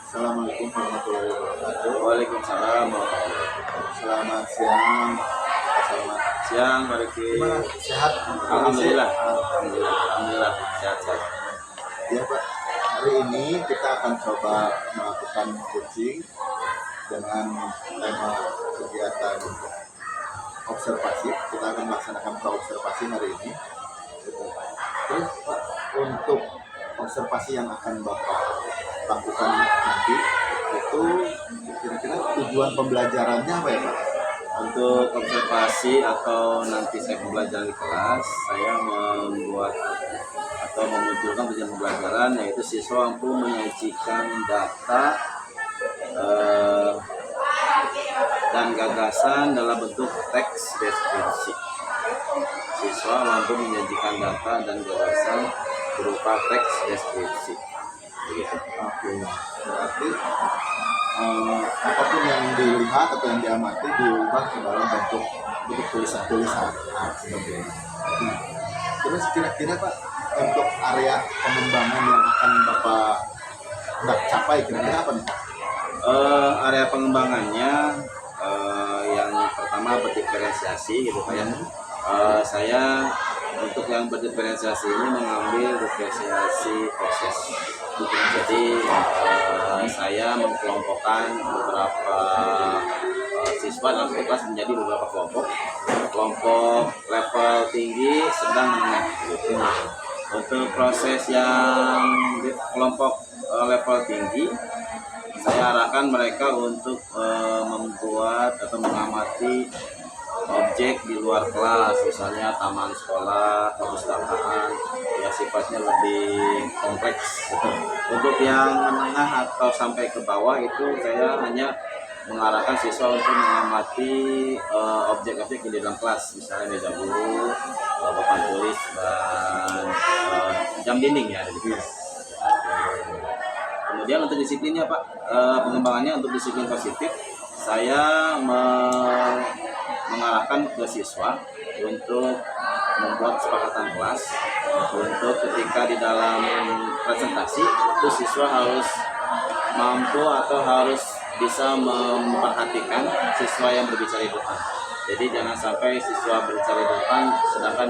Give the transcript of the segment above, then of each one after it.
Assalamualaikum warahmatullahi wabarakatuh. Waalaikumsalam warahmatullahi wabarakatuh. Selamat siang. Selamat siang, Pak Riki. Gimana? Sehat? Alhamdulillah. Alhamdulillah. Sehat. Ya Pak. Hari ini kita akan coba melakukan coaching dengan tema kegiatan observasi. Kita akan melaksanakan observasi hari ini. Terus Pak, untuk observasi yang akan Bapak lakukan nanti itu kira-kira tujuan pembelajarannya apa ya Pak? Untuk observasi atau nanti saya pembelajaran di kelas, saya membuat atau memunculkan tujuan pembelajaran, yaitu siswa mampu menyajikan data dan gagasan dalam bentuk teks deskripsi. Siswa mampu menyajikan data dan gagasan berupa teks deskripsi. Begitu. Oke, berarti apapun yang dilihat atau yang diamati diubah ke dalam bentuk tulisan-tulisan. Seperti itu. Nah, terus kira-kira Pak, untuk area pengembangan yang akan Bapak hendak capai kira-kira apa nih Pak? Area pengembangannya yang pertama berdiferensiasi gitu Pak ya. Saya untuk yang berdiferensiasi ini mengambil diferensiasi proses. Jadi saya mengkelompokkan beberapa siswa dalam satu kelas menjadi beberapa kelompok level tinggi, sedang, menengah. Untuk proses yang di kelompok level tinggi, saya arahkan mereka untuk membuat atau mengamati objek di luar kelas, misalnya taman sekolah, perpustakaan, ya sifatnya lebih kompleks. Untuk yang menengah atau sampai ke bawah itu saya hanya mengarahkan siswa untuk mengamati objek-objek di dalam kelas, misalnya meja guru, papan tulis, dan jam dinding ya. Kemudian untuk disiplinnya Pak, pengembangannya untuk disiplin positif, saya mengarahkan ke siswa untuk membuat kesepakatan kelas untuk ketika di dalam presentasi itu siswa harus mampu atau harus bisa memperhatikan siswa yang berbicara di depan. Jadi jangan sampai siswa berbicara di depan sedangkan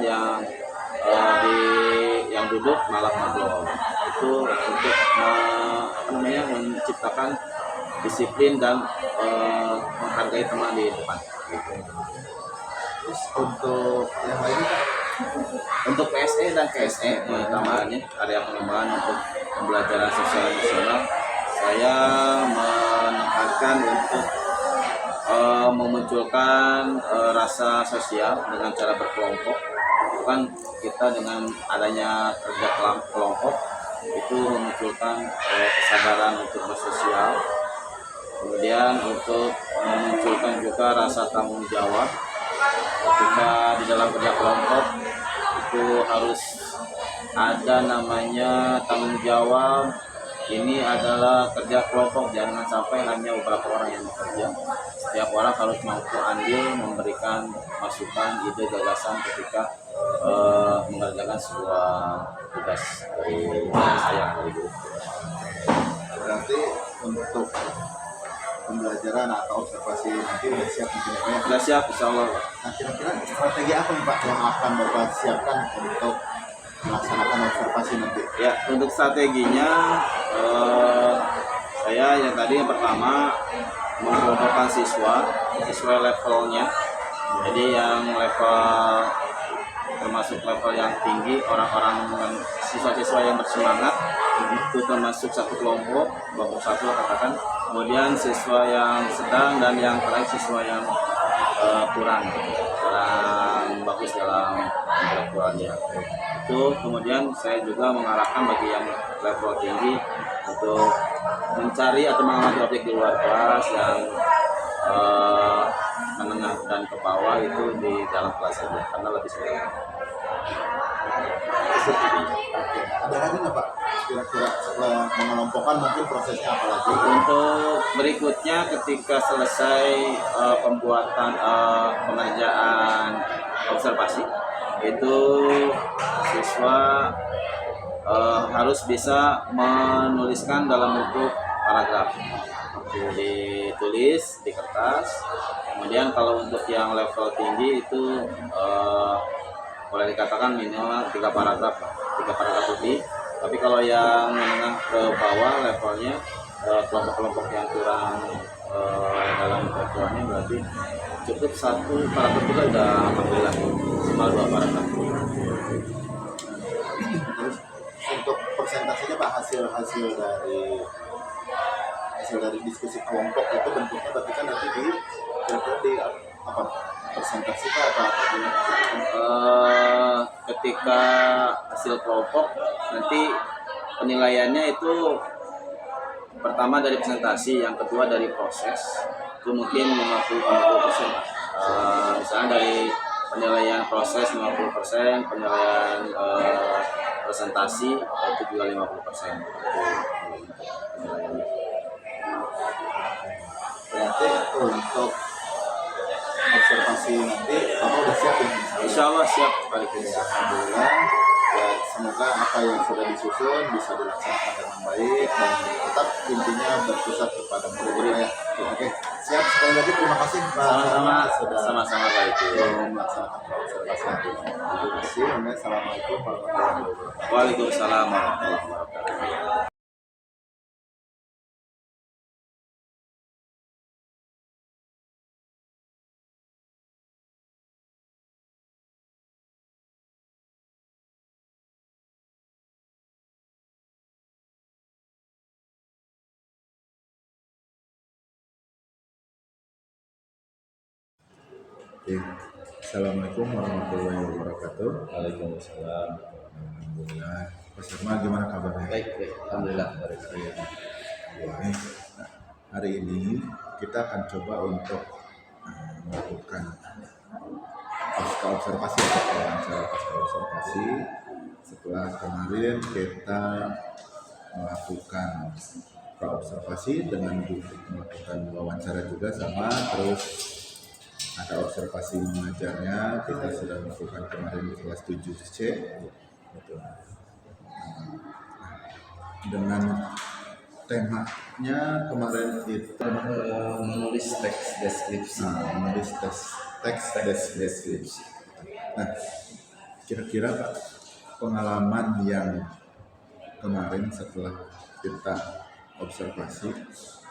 yang duduk malah ngobrol. Itu untuk menciptakan disiplin dan menghargai teman di depan. Terus untuk yang lainnya Pak? Untuk PSE dan KSE tambahannya area pengembangan untuk pembelajaran sosial emosional, saya menekankan untuk memunculkan rasa sosial dengan cara berkelompok. Bukan kita dengan adanya kerja kelompok itu memunculkan kesadaran untuk bersosial. Kemudian untuk memunculkan juga rasa tanggung jawab. Ketika di dalam kerja kelompok itu harus ada namanya tanggung jawab. Ini adalah kerja kelompok, jangan sampai hanya beberapa orang yang bekerja. Setiap orang harus mampu andil memberikan masukan, ide, gagasan ketika mengerjakan sebuah tugas dari saya, dari guru. Berarti untuk pembelajaran atau observasi nanti udah siap mungkin ya Pak ya? Sudah siap, insya Allah. Nah kira-kira strategi apa nih Pak yang akan Bapak siapkan untuk melaksanakan observasi nanti? Ya, untuk strateginya saya yang pertama mengelompokkan siswa sesuai levelnya. Jadi yang level termasuk level yang tinggi, orang-orang siswa-siswa yang bersemangat itu termasuk satu kelompok satu katakan. Kemudian siswa yang sedang dan yang terakhir siswa yang kurang bagus dalam pembelajarannya. Itu kemudian saya juga mengarahkan bagi yang level tinggi untuk mencari atau mengamati objek di luar kelas, yang menengah dan ke bawah itu di dalam kelas saja karena lebih sering. Ada lagi nggak Pak? Kira-kira setelah mengelompokkan mungkin prosesnya apa lagi? Untuk berikutnya ketika selesai pembuatan pengerjaan observasi itu siswa harus bisa menuliskan dalam bentuk paragraf. Ditulis di kertas. Kemudian kalau untuk yang level tinggi itu boleh dikatakan minimal 3 paragraf, 3 paragraf lebih. Tapi kalau yang menengah ke bawah levelnya, kelompok-kelompok yang kurang dalam levelnya, berarti cukup 1 paragraf juga udah alhamdulillah, maksimal 2 paragraf. Terus untuk persentasenya Pak, hasil dari diskusi kelompok itu bentuknya berarti kan nanti kira-kira di apa, presentasi Pak atau apa gimana? Ketika hasil kelompok nanti penilaiannya itu pertama dari presentasi, yang kedua dari proses, itu mungkin 50-50%. Misalnya dari penilaian proses 50%, penilaian presentasi itu juga 50%. Berarti untuk observasi nanti Bapak udah siap ya? Insya Allah siap Pak. Alhamdulillah, ya semoga apa yang sudah disusun bisa dilaksanakan dengan baik dan tetap intinya berpusat kepada murid-murid ya. Oke, siap. Sekali lagi terima kasih Pak Sama-sama, sudah sama-sama Pak Iki. melaksanakan observasi nanti. Terima kasih. Assalamualaikum warahmatullahi wabarakatuh. Waalaikumsalam warahmatullahi wabarakatuh. Oke. Assalamualaikum warahmatullahi wabarakatuh. Waalaikumsalam. Alhamdulillah. Pak Sirma, gimana kabarnya? Baik, alhamdulillah. Baik. Hari ini kita akan coba untuk melakukan pasca observasi atau wawancara pasca observasi setelah kemarin kita melakukan praobservasi dengan melakukan wawancara juga sama, terus ada observasi mengajarnya kita sudah melakukan kemarin di kelas 7C gitu. Dengan temanya kemarin itu Menulis teks deskripsi. menulis teks deskripsi. Nah, kira-kira Pak, pengalaman yang kemarin setelah kita observasi,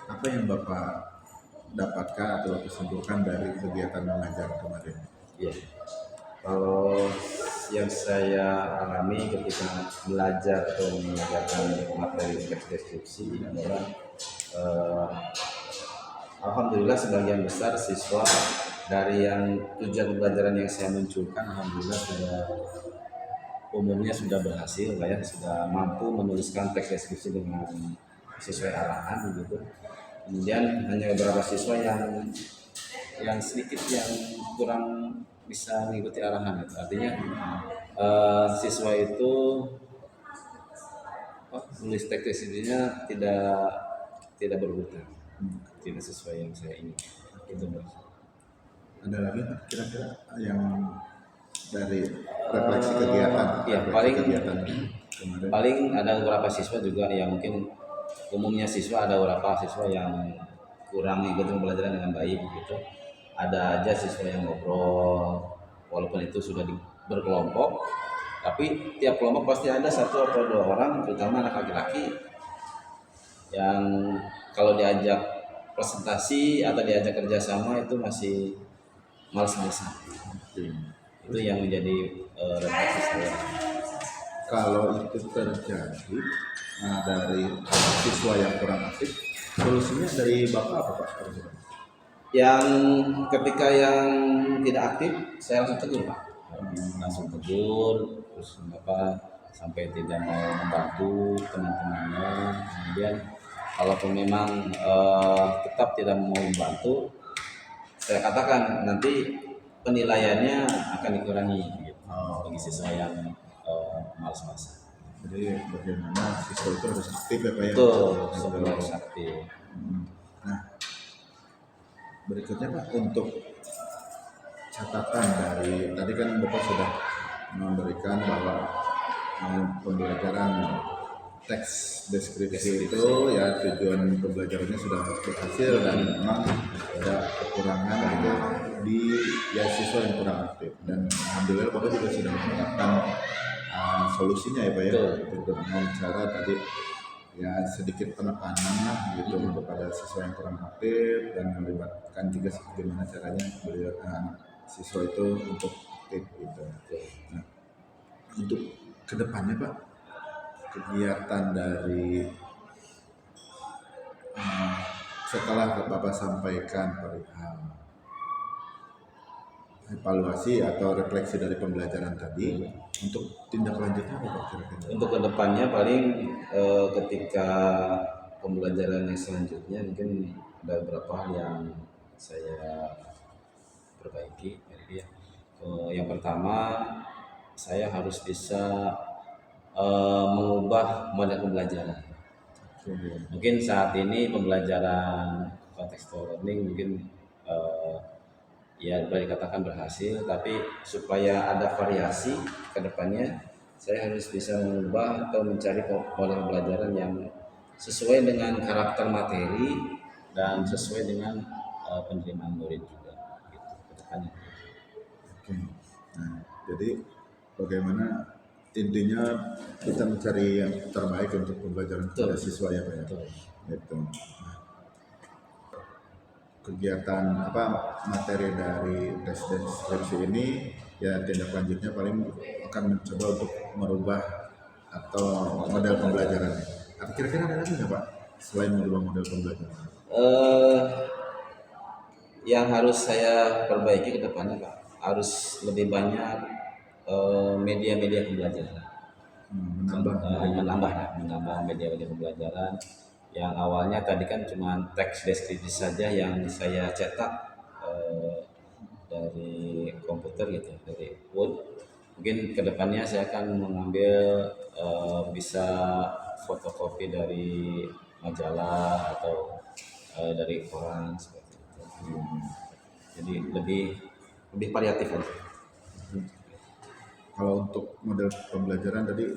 apa yang Bapak dapatkan atau Bapak simpulkan dari kegiatan mengajar kemarin? Ya, kalau yang saya alami ketika belajar atau mengajarkan materi teks deskripsi adalah alhamdulillah sebagian besar siswa dari yang tujuan pembelajaran yang saya munculkan, alhamdulillah umumnya sudah berhasil, ya, sudah mampu menuliskan teks deskripsi dengan sesuai arahan begitu. Kemudian hanya beberapa siswa yang sedikit yang kurang bisa mengikuti arahan itu. Artinya siswa itu nulis teks deskripsinya tidak berputar, tidak sesuai yang saya ingin. Itu Ada lagi Pak, kira-kira yang dari refleksi kegiatan? Ya, refleksi kegiatan kemarin. paling ada beberapa siswa juga yang mungkin umumnya siswa ada beberapa siswa yang kurang mengikuti pembelajaran dengan baik gitu. Ada aja siswa yang ngobrol walaupun itu sudah berkelompok, tapi tiap kelompok pasti ada 1 atau 2 orang, terutama anak laki-laki, yang kalau diajak presentasi atau diajak kerjasama itu masih malas-malasan. Itu yang menjadi refleksi saya. Kalau itu terjadi dari siswa yang kurang aktif, solusinya dari Bapak apa Pak? Yang ketika yang tidak aktif saya langsung tegur Pak, langsung tegur, terus sampai tidak mau membantu teman-temannya. Kemudian kalaupun memang tetap tidak mau membantu, saya katakan nanti penilaiannya akan dikurangi gitu, bagi siswa yang malas-malasan. Jadi bagaimana siswa itu harus aktif ya Pak ya? Betul, siswa harus aktif. Nah, berikutnya Pak, untuk catatan dari tadi kan Bapak sudah memberikan bahwa pembelajaran teks deskripsi itu ya tujuan pembelajarannya sudah berhasil dan memang ada kekurangan itu di ya siswa yang kurang aktif, dan alhamdulillah Bapak juga sudah menerapkan solusinya ya Pak ya, Betul. dengan cara tadi ya sedikit penekanan lah gitu kepada siswa yang kurang aktif, dan melibatkan juga bagaimana caranya beliau siswa itu untuk aktif gitu. Nah, untuk kedepannya Pak, kegiatan dari setelah Bapak sampaikan perihal evaluasi atau refleksi dari pembelajaran tadi, untuk tindak lanjutnya apa Pak kira-kira? Untuk kedepannya paling ketika pembelajaran yang selanjutnya mungkin ada beberapa hal yang saya perbaiki. Jadi yang pertama, saya harus bisa mengubah model pembelajaran. Mungkin saat ini pembelajaran contextual learning mungkin ya boleh dikatakan berhasil, tapi supaya ada variasi ke depannya, saya harus bisa mengubah atau mencari model pembelajaran yang sesuai dengan karakter materi dan sesuai dengan penerimaan murid juga gitu ke depannya. Oke. Nah, jadi bagaimana intinya kita mencari yang terbaik untuk pembelajaran kepada siswa ya Pak ya. Betul. Gitu. Nah, kegiatan apa materi dari tes deskripsi ini ya tindak lanjutnya paling akan mencoba untuk merubah atau model pembelajarannya. Kira-kira ada lagi nggak Pak selain merubah model pembelajaran? Eh, yang harus saya perbaiki ke depannya Pak, harus lebih banyak media-media pembelajaran. Menambah media-media pembelajaran yang awalnya tadi kan cuma teks deskripsi saja yang saya cetak dari komputer gitu, dari Word. Mungkin kedepannya saya akan mengambil bisa fotokopi dari majalah atau dari koran seperti itu. Jadi lebih variatif aja. Kalau untuk model pembelajaran tadi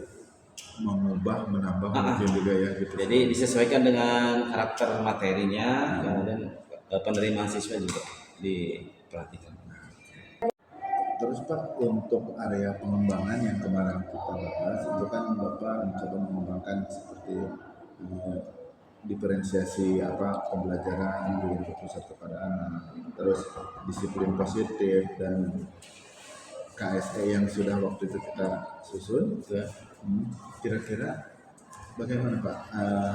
mengubah, menambah mungkin juga ya gitu. Jadi disesuaikan dengan karakter materinya, kemudian penerimaan siswa juga diperhatikan. Terus Pak, untuk area pengembangan yang kemarin kita bahas itu kan Bapak mencoba mengembangkan seperti diferensiasi apa pembelajaran yang berpusat kepada anak, terus disiplin positif dan KSE yang sudah waktu itu kita susun. Ya. Kira-kira bagaimana Pak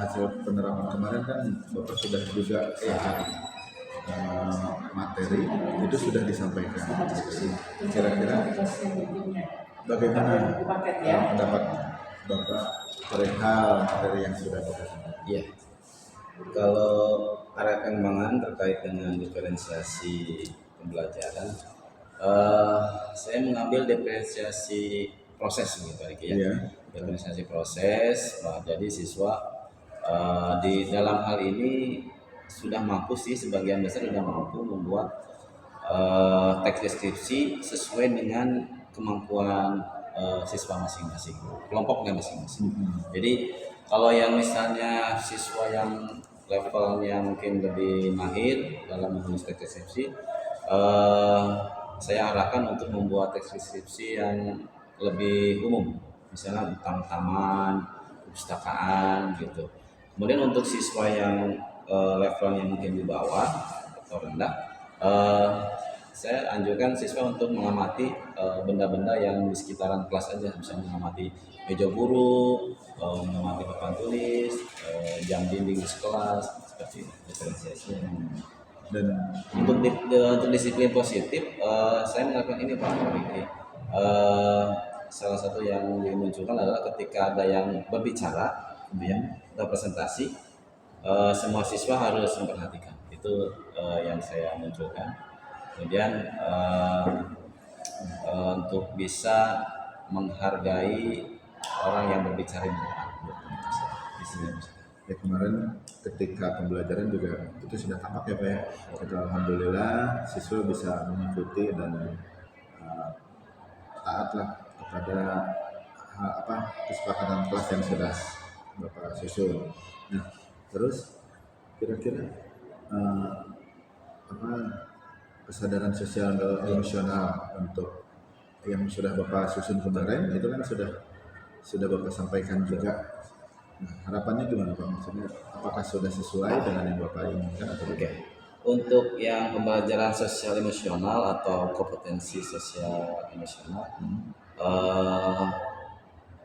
hasil penerapan kemarin kan Bapak sudah juga materi itu sudah disampaikan. Kira-kira bagaimana pendapat Bapak perihal materi yang sudah Bapak sampaikan? Iya. Kalau area pengembangan terkait dengan diferensiasi pembelajaran, saya mengambil diferensiasi proses gitu ya. Iya. Diferensiasi proses, jadi siswa di dalam hal ini sudah mampu sih, sebagian besar sudah mampu membuat teks deskripsi sesuai dengan kemampuan siswa masing-masing, kelompoknya masing-masing. Jadi kalau yang misalnya siswa yang levelnya mungkin lebih mahir dalam menulis teks deskripsi, saya arahkan untuk membuat teks deskripsi yang lebih umum, misalnya tentang taman, perpustakaan gitu. Kemudian untuk siswa yang levelnya mungkin di bawah atau rendah, saya anjurkan siswa untuk mengamati benda-benda yang di sekitaran kelas aja, misalnya mengamati meja guru, mengamati papan tulis, jam dinding di kelas, seperti itu diferensiasinya. Dan Untuk disiplin positif, saya melakukan ini Pak Riki. Salah satu yang dimunculkan adalah ketika ada yang berbicara, kemudian atau presentasi, semua siswa harus memperhatikan. Itu yang saya munculkan. Kemudian untuk bisa menghargai orang yang berbicara di depan. ya kemarin ketika pembelajaran juga itu sudah tampak ya Pak ya. Kita alhamdulillah siswa bisa mengikuti dan taatlah kepada kesepakatan kelas yang sudah Bapak susun. Nah, terus kira-kira eh, apa kesadaran sosial dan emosional untuk yang sudah Bapak susun kemarin itu kan sudah Bapak sampaikan juga. Nah, harapannya gimana Pak? Maksudnya apakah sudah sesuai dengan yang Bapak inginkan atau Oke. tidak? Untuk yang pembelajaran sosial emosional atau kompetensi sosial emosional eh,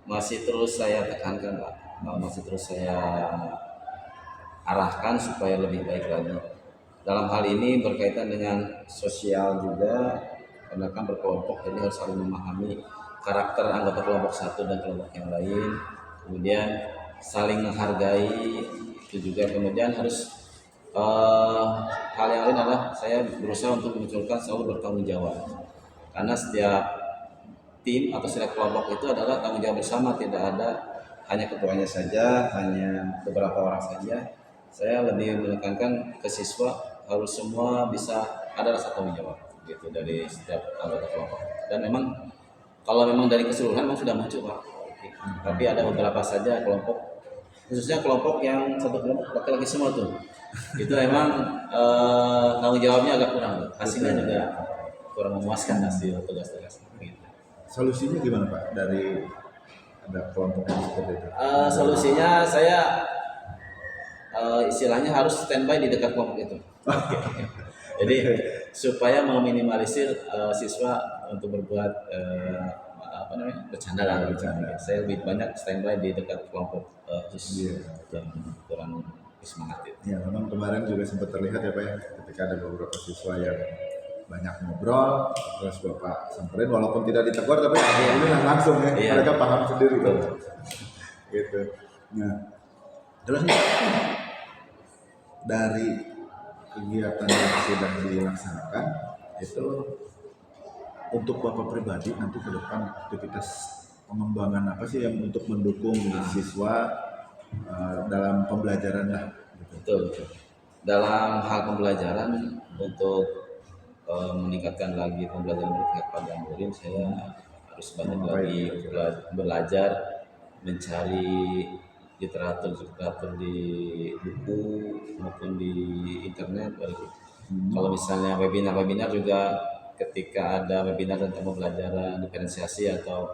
masih terus saya tekankan Pak. Masih terus saya arahkan supaya lebih baik lagi. Dalam hal ini berkaitan dengan sosial juga, karena kan berkelompok, jadi harus saling memahami karakter anggota kelompok satu dan kelompok yang lain. Kemudian saling menghargai, itu juga. Kemudian harus hal yang lain adalah saya berusaha untuk memunculkan selalu bertanggung jawab. Karena setiap tim atau setiap kelompok itu adalah tanggung jawab bersama, tidak ada hanya ketuanya saja, hanya beberapa orang saja. Saya lebih menekankan ke siswa harus semua bisa ada rasa tanggung jawab gitu dari setiap anggota kelompok. Dan memang kalau memang dari keseluruhan memang sudah muncul Pak. Tapi ada beberapa saja kelompok, khususnya kelompok yang satu kelompok laki-laki semua tuh. Itu memang tanggung jawabnya agak kurang, hasilnya juga kurang memuaskan hasil tugas-tugas gitu. Solusinya gimana Pak dari ada kelompok yang seperti itu? Solusinya saya istilahnya harus standby di dekat kelompok itu. Jadi supaya meminimalisir siswa untuk berbuat apa namanya bercanda lah, bercanda. Saya lebih banyak standby di dekat kelompok khusus yang kurang semangat itu. Ya, memang kemarin juga sempat terlihat ya Pak ya, ketika ada beberapa siswa yang banyak ngobrol, terus Bapak samperin walaupun tidak ditegur tapi akhirnya langsung ya, Iya. mereka paham sendiri tuh. Betul. Gitu. Nah, terus nih, dari kegiatan yang sudah dilaksanakan itu untuk Bapak pribadi nanti ke depan aktivitas pengembangan apa sih yang untuk mendukung siswa dalam pembelajaran lah gitu. Betul, betul. Dalam hal pembelajaran untuk meningkatkan lagi pembelajaran berpihak pada murid, saya harus banyak lagi belajar mencari literatur di buku maupun di internet. Kalau misalnya webinar juga, ketika ada webinar tentang pembelajaran diferensiasi atau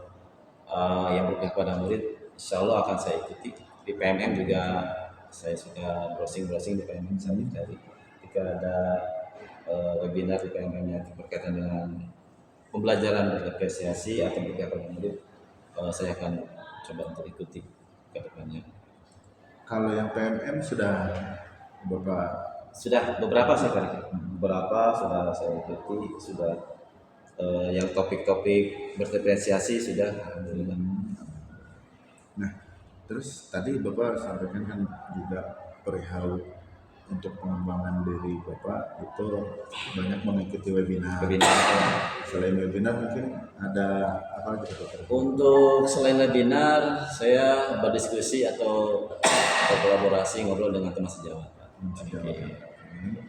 yang berpihak pada murid, insya Allah akan saya ikuti. Di PMM juga saya suka browsing di PMM, saya mencari jika ada webinar di PMM yang berkaitan dengan pembelajaran berapresiasi atau berpihak pada murid, saya akan coba untuk ikuti ke depannya. Kalau yang PMM sudah Bapak Sudah beberapa sih Pak, beberapa sudah saya ikuti, sudah yang topik-topik berdiferensiasi sudah alhamdulillah. Nah, terus tadi Bapak sampaikan kan juga perihal untuk pengembangan diri Bapak itu banyak mengikuti webinar. Selain webinar mungkin ada apa lagi Bapak? Untuk selain webinar, saya berdiskusi atau berkolaborasi ngobrol dengan teman sejawat, Pak.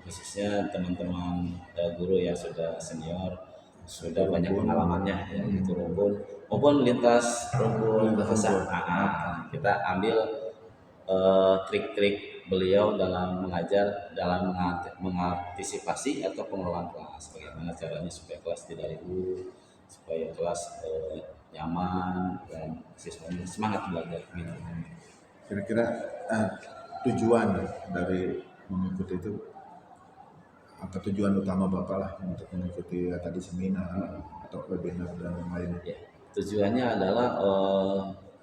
Khususnya teman-teman guru yang sudah senior, sudah banyak pengalamannya ya, itu rumpun maupun lintas rumpun bahasa. Kita ambil trik-trik beliau dalam mengajar, dalam mengantisipasi atau pengelolaan kelas, bagaimana caranya supaya kelas tidak ribut, supaya kelas nyaman dan siswanya semangat belajar gitu. Kira-kira tujuan dari mengikuti itu apa tujuan utama Bapak lah untuk mengikuti tadi seminar atau webinar dan yang lain? Ya, tujuannya adalah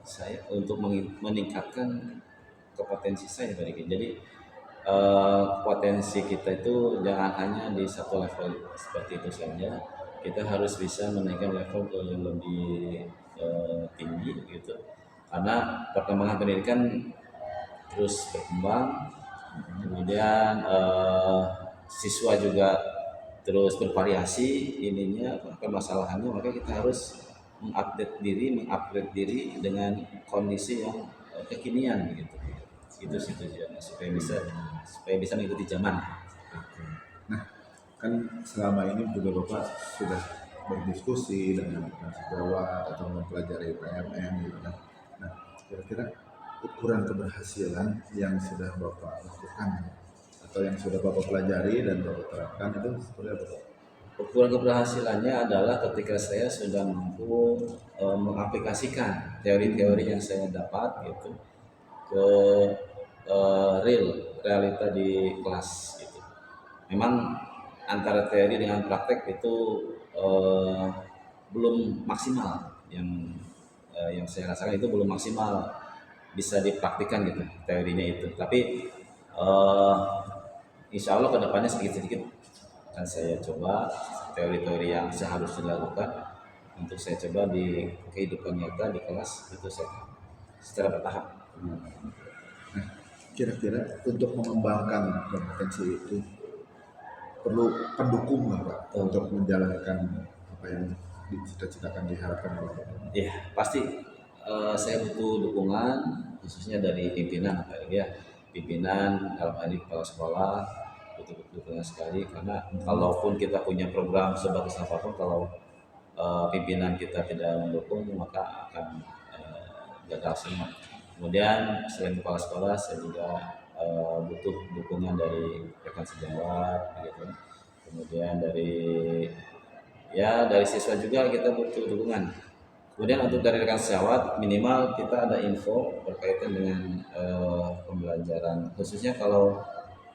saya untuk meningkatkan kompetensi saya Pak Riki. Jadi potensi kita itu jangan hanya di satu level seperti itu saja. Kita harus bisa menaikkan level ke yang lebih tinggi gitu. Karena perkembangan pendidikan terus berkembang, kemudian siswa juga terus bervariasi ininya permasalahannya, maka kita harus mengupgrade diri dengan kondisi yang kekinian gitu. Itu sih tujuannya supaya bisa mengikuti zaman. Nah, kan selama ini juga Bapak sudah berdiskusi dengan sejawat atau mempelajari PMM gitu kan. Nah, kira-kira ukuran keberhasilan yang sudah Bapak lakukan atau yang sudah Bapak pelajari dan Bapak terapkan itu seperti apa Pak? Ukuran keberhasilannya adalah ketika saya sudah mampu mengaplikasikan teori-teori yang saya dapat gitu ke realita di kelas gitu. Memang antara teori dengan praktek itu eh, belum maksimal, yang saya rasakan itu belum maksimal bisa dipraktikkan gitu teorinya itu. Tapi eh, insya Allah kedepannya sedikit-sedikit akan saya coba teori-teori yang seharusnya dilakukan untuk saya coba di kehidupan nyata di kelas itu saya secara bertahap. Nah, kira-kira untuk mengembangkan kompetensi itu perlu pendukung nggak Pak untuk menjalankan apa yang dicita-citakan diharapkan oleh Bapak? Ya pasti saya butuh dukungan khususnya dari pimpinan apalagi ya pimpinan dalam hal ini kepala sekolah butuh dukungan sekali karena kalaupun kita punya program sebagus apapun kalau pimpinan kita tidak mendukung maka akan gagal semua. Kemudian selain kepala sekolah saya juga butuh dukungan dari rekan sejawat gitu. Kemudian dari siswa juga kita butuh dukungan. Kemudian untuk dari rekan sejawat minimal kita ada info berkaitan dengan pembelajaran khususnya kalau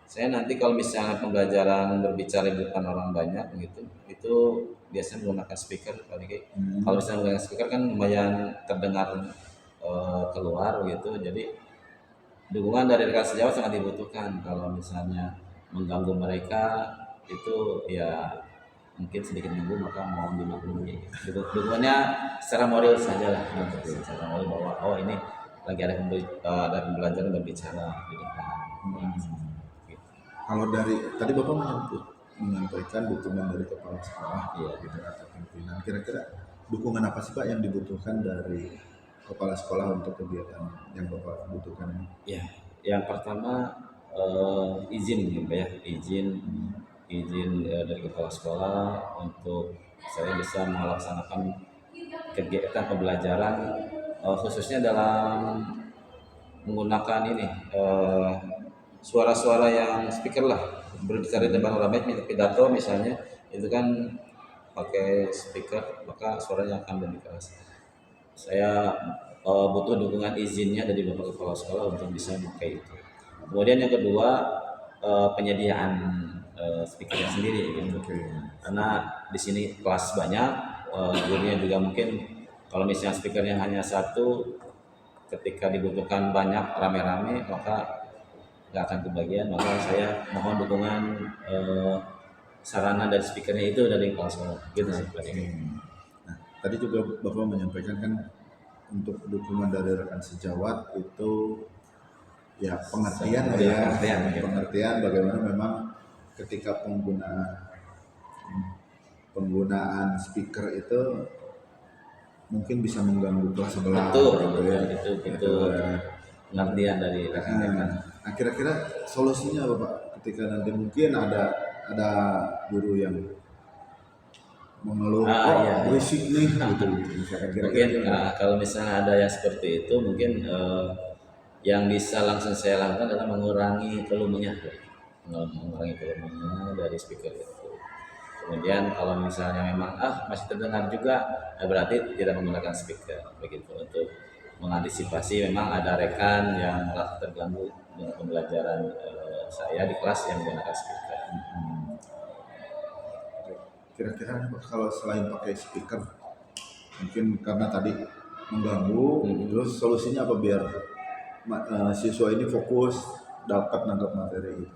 saya nanti kalau misalnya pembelajaran berbicara di depan orang banyak gitu itu biasanya menggunakan speaker kalau misalnya menggunakan speaker kan lumayan terdengar keluar gitu jadi dukungan dari rekan sejawat sangat dibutuhkan kalau misalnya mengganggu mereka itu ya mungkin sedikit mengganggu maka mohon dimaklumi gitu. Dukungannya secara moral saja lah secara moral bahwa oh ini lagi ada pembelajaran berbicara di depan. Gitu. Kalau dari tadi Bapak menyampaikan dukungan dari kepala sekolah Iya. gitu atau pimpinan, kira-kira dukungan apa sih Pak yang dibutuhkan dari kepala sekolah untuk kegiatan yang Bapak butuhkan ini? Ya, yang pertama izin gitu ya, izin dari kepala sekolah untuk saya bisa melaksanakan kegiatan pembelajaran khususnya dalam menggunakan ini suara-suara yang speaker lah berbicara di depan orang banyak pidato misalnya itu kan pakai speaker maka suaranya akan lebih keras. Saya butuh dukungan izinnya dari Bapak Kepala Sekolah untuk bisa memakai itu. Kemudian yang kedua penyediaan speakernya sendiri gitu. Karena di sini kelas banyak, gurunya juga mungkin kalau misalnya speakernya hanya satu, ketika dibutuhkan banyak rame-rame maka nggak akan kebagian. Maka saya mohon dukungan sarana dari speakernya itu dari kepala sekolah. Gitu sih. Nah, tadi juga Bapak menyampaikan kan untuk dukungan dari rekan sejawat itu ya pengertian lah ya, pengertian bagaimana memang ketika penggunaan speaker itu mungkin bisa mengganggu kelas sebelah Betul, gitu ya. itu pengertian dari rekan-rekan. Nah, kira-kira solusinya apa Pak ketika nanti mungkin ada guru yang mengeluh Iya. berisik nih gitu misalkan Mungkin kira-kira kalau misalnya ada yang seperti itu mungkin yang bisa langsung saya lakukan adalah mengurangi volumenya dari speaker itu. Kemudian kalau misalnya memang masih terdengar juga berarti tidak menggunakan speaker begitu untuk mengantisipasi memang ada rekan yang merasa terganggu dengan pembelajaran saya di kelas yang menggunakan speaker. kira-kira kalau selain pakai speaker mungkin karena tadi mengganggu terus solusinya apa biar siswa ini fokus dapat nangkap materi gitu.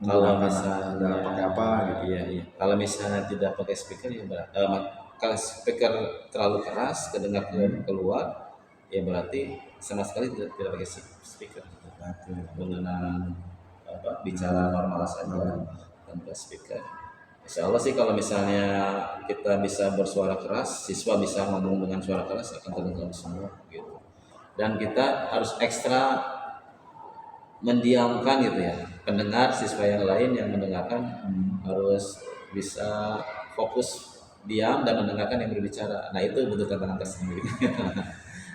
Kalau Menggunakan misalnya ada pakai apa gitu. iya. Kalau misalnya tidak pakai speaker ya kalau speaker terlalu keras kedengar keluar ya berarti sama sekali tidak pakai speaker. Menggunakan bicara normal saja tanpa speaker. Insya Allah sih kalau misalnya kita bisa bersuara keras, siswa bisa ngomong dengan suara keras akan terdengar semua gitu. Dan kita harus ekstra mendiamkan gitu ya pendengar siswa yang lain yang mendengarkan harus bisa fokus diam dan mendengarkan yang berbicara. Nah itu butuh tantangan tersendiri.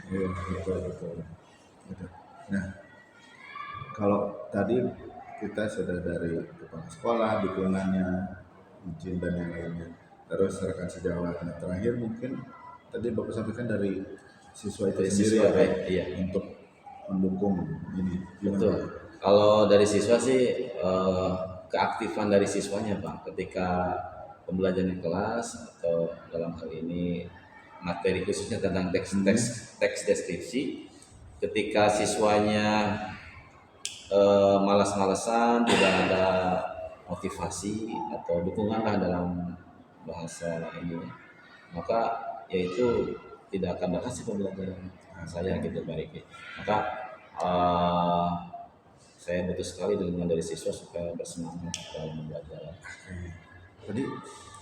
Iya, betul. Nah, kalau tadi kita sudah dari kepala sekolah, dukungannya, izin dan yang lainnya. Terus rekan sejawat. Nah, terakhir mungkin tadi Bapak sampaikan dari siswa itu Dari sendiri siswa, ya, Pak, baik, iya. untuk mendukung ini. Gimana, Betul. Pak? Kalau dari siswa sih keaktifan dari siswanya Pak, ketika pembelajaran di kelas atau dalam hal ini materi khususnya tentang teks deskripsi, ketika siswanya malas-malasan, tidak ada motivasi atau dukungan lah dalam bahasa ini, maka yaitu tidak akan berhasil pembelajaran saya gitu Pak Riki. Maka eh, saya butuh sekali dukungan dari siswa supaya bersemangat dalam belajar. Tadi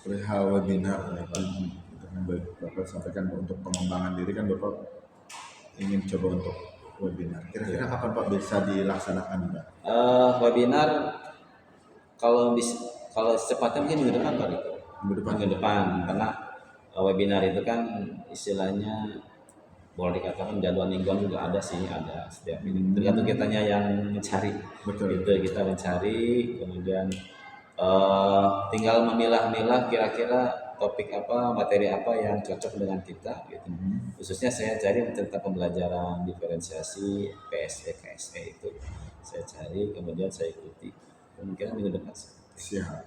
perihal webinar ya, Pak. Itu kan Bapak sampaikan untuk pengembangan diri kan Bapak ingin coba untuk webinar. Kira-kira kapan Pak bisa dilaksanakan, Pak? Webinar kalau secepatnya mungkin minggu depan Pak Riko. Minggu depan. Minggu depan karena webinar itu kan istilahnya boleh dikatakan jadwal mingguan juga ada sih, ada setiap minggu. Tergantung kitanya yang mencari. Betul. Gitu, kita mencari, kemudian tinggal memilah-milah kira-kira topik apa, materi apa yang cocok dengan kita gitu. Khususnya saya cari tentang pembelajaran diferensiasi PSE KSE itu saya cari, kemudian saya ikuti. Kemungkinan minggu depan sih. Siap.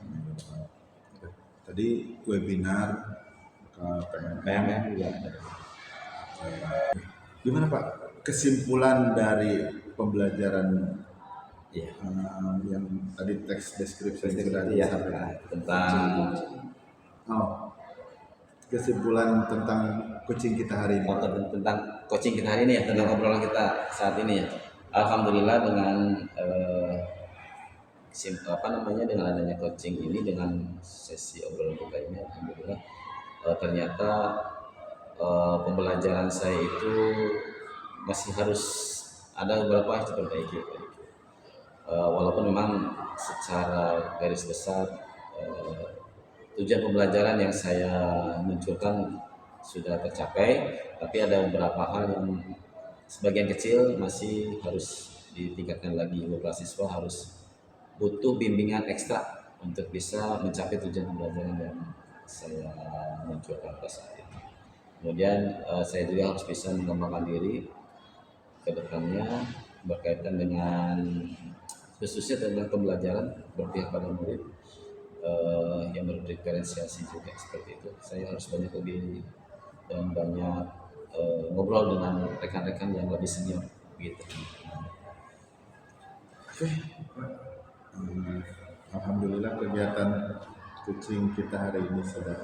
Tadi webinar ke PMM juga ada. Gimana Pak kesimpulan dari pembelajaran Iya. yang tadi teks deskripsi yang sudah Iya, disampaikan? tentang Oh, kesimpulan tentang coaching kita hari ini. tentang coaching kita hari ini ya, tentang obrolan kita saat ini ya. Alhamdulillah dengan dengan adanya coaching ini, dengan sesi obrolan kita ini, alhamdulillah ternyata pembelajaran saya itu masih harus ada beberapa yang diperbaiki. Walaupun memang secara garis besar tujuan pembelajaran yang saya munculkan sudah tercapai, tapi ada beberapa hal yang sebagian kecil masih harus ditingkatkan lagi. Beberapa siswa harus butuh bimbingan ekstra untuk bisa mencapai tujuan pembelajaran yang saya munculkan pada saat ini. Kemudian saya juga harus bisa mengembangkan diri ke depannya berkaitan dengan khususnya tentang pembelajaran berpihak pada murid yang berdiferensiasi juga seperti itu. Saya harus banyak lebih dan banyak ngobrol dengan rekan-rekan yang lebih senior gitu. Oke. Alhamdulillah kegiatan coaching kita hari ini sudah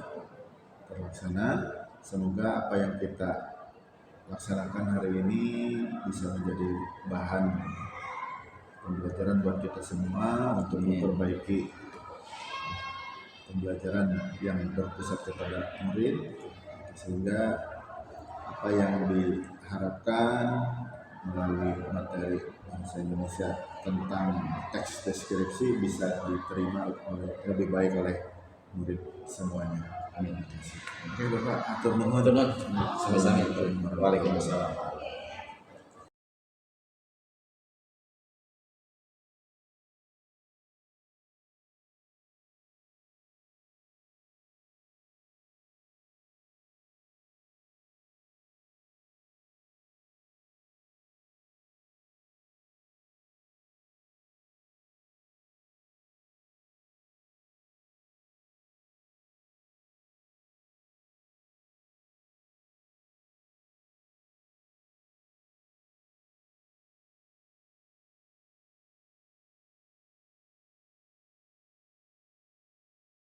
terlaksana. Semoga apa yang kita laksanakan hari ini bisa menjadi bahan pembelajaran buat kita semua untuk memperbaiki pembelajaran yang berpusat kepada murid, sehingga apa yang diharapkan melalui materi bahasa Indonesia tentang teks deskripsi bisa diterima lebih baik oleh murid semuanya. Amin. Oke Bapak, atur nuhun. Sama-sama. Waalaikumsalam.